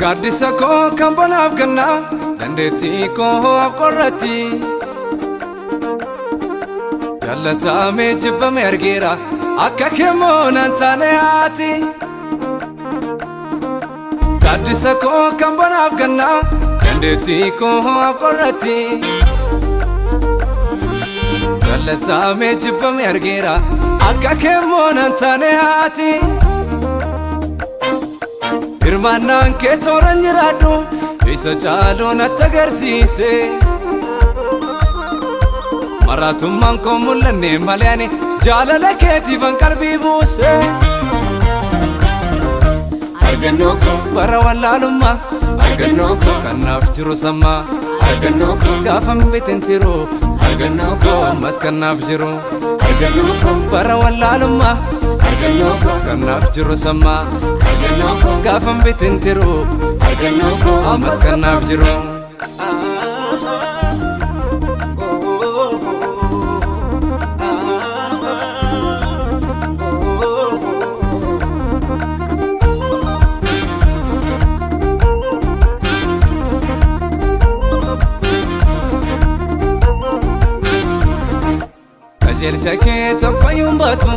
Gaaddisa koo kan bonaaf gannaa dandeettii koo qorratti jaalatamee jibbame argeera akka keemmoo nan taane haati. Gaaddisa koo kan bonaaf gannaa dandeettii koo qorratti jaalatamee jibbame argeera akka keemmoo nan taane haati. Hirmaannaan kee tooran jiraadhu isa caaloo natti agarsiise maraatummaan koo mul'anne malee ani jaalala keetiifan qalbii buuse. Argannoo koo bara wallaalummaa argannoo koo kanaaf jiru sammaa argannoo koo gaafan bitintiru argannoo koo ammas kanaaf jiru argannoo koo bara wallaalummaa argannoo koo kanaaf jiru sammaa argannoo koo gaafan bitintiru argannoo koo ammas kanaaf jiru. Qajeelcha kee tokko yuun baatu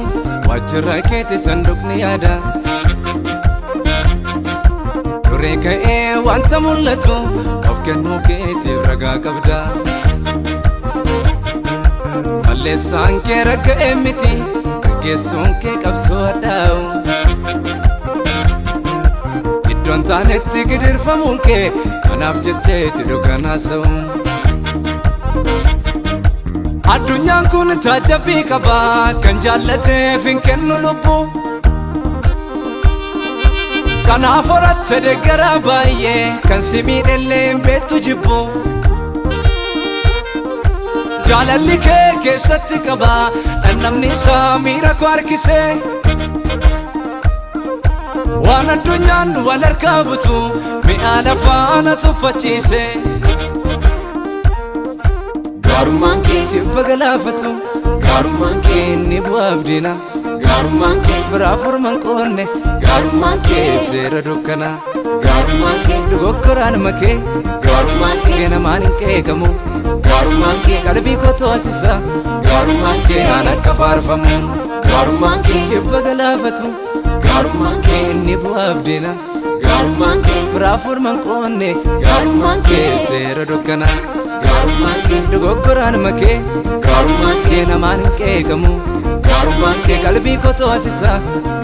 waajjirra keetti sanduuqni yaada duree ka'ee wanta mul'atu of kennuu keetiif ragaa qabda. Malleessaan kee rakka'ee miti gaggeessuun kee qabsoo addaa'u iddoon taanetti gidirfamuun kee kanaaf jetteeti dhugaan haasa'u. Addunyaan kun taajabbii qaba kan jaallateef hin kennu lubbuu kanaaf horatte deeggaraa baay'ee kan si miidhellee hin beektu jibbu. Jaalalli kee keessatti qaba namni isaa miira koo harkisee waan addunyaan wal harkaa butu mi'a lafaana tuffachiise. Gaarummaan kee jibba galaafatu gaarummaan kee inni bu'aaf diina gaarummaan kee firaa furman qoonne gaarummaan kee seera dukkana gaarummaan kee dogogoraan makee gaarummaan kee namaan hin qeeqamu gaarummaan kee qalbii koo to'asisa gaarummaan kee aan akka faarfamu gaarummaan kee jibba galaafatu gaarummaan kee inni bu'aaf diina gaarummaan kee firaa furman qoonne gaarummaan kee seera dukkana gaarummaan kee dogogoraan makee gaarummaan kee namaan hin qeeqamu gaarummaan kee qalbii koo to'asisa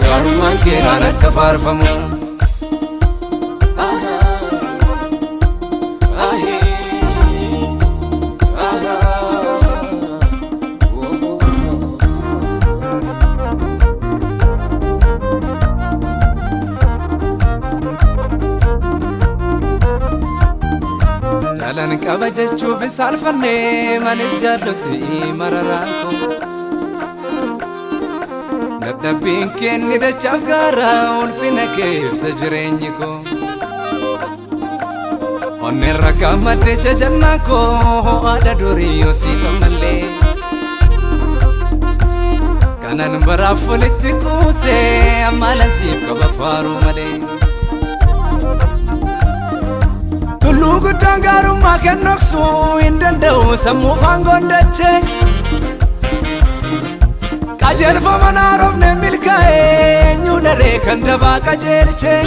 gaarummaan kee aan akka faarfamu. Jaalan qaba jechuuf hin saalfanne manis jaallosi mararaan koo dadhabbiin kee inni dachaaf gaara ulfina kee ibsa jireenyi koo onneen rakkaa maddee jajannaa koo ho'aadha durii yoosiifa mallee kanan baraaf walitti kuusee ammaalan siif qaba faaruu malee. Tulluu guddaan gaarummaa kennoksuu hin danda'u sammuu faangoon dachee qajeelfama naarofne milkaa'ee eenyu daree kan dabaa qajeelchee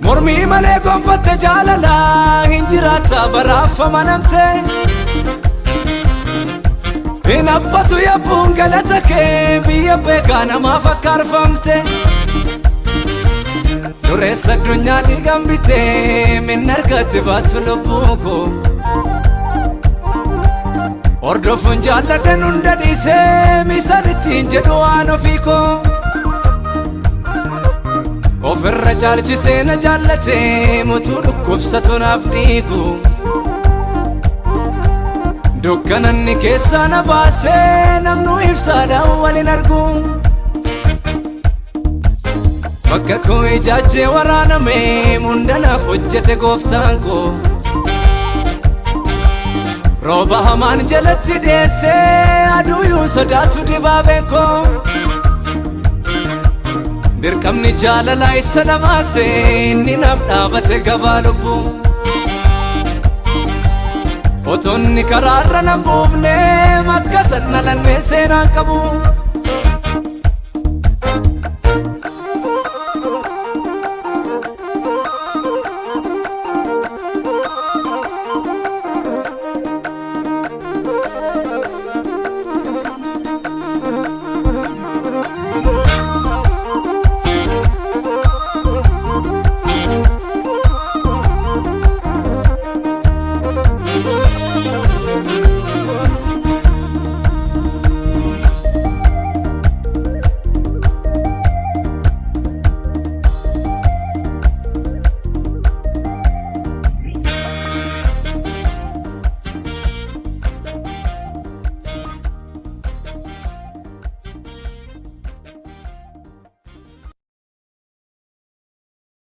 mormii malee gonfatte jaalalaa hin jiraatta baraaf amanamtee hin abbatu yabbuun galata kee biyya beekaa namaaf akka arfamte. Dureessa addunyaa dhiigaan bitee min argatti baatu lubbuu koo hordofuun jaalladhan hunda dhiisee misaan ittiin jedhu waan ofii koo ofirra caalchisee na jaallatee mutuu dhukkubsatu naaf dhiigu dukkananni keessaa na baasee namnu ibsaadhaan walin argu. Bakka koo ijaajjee waraaname mundanaaf hojjete gooftaan koo rooba hamaan jalatti dheessee aduuyuu sodaatu dibaabee koo dirqamni jaalalaa isa namaase inni naaf dhaabate gabaa lubbuu otonni karaarra nan buufne makka sanna lannee seenaan qabu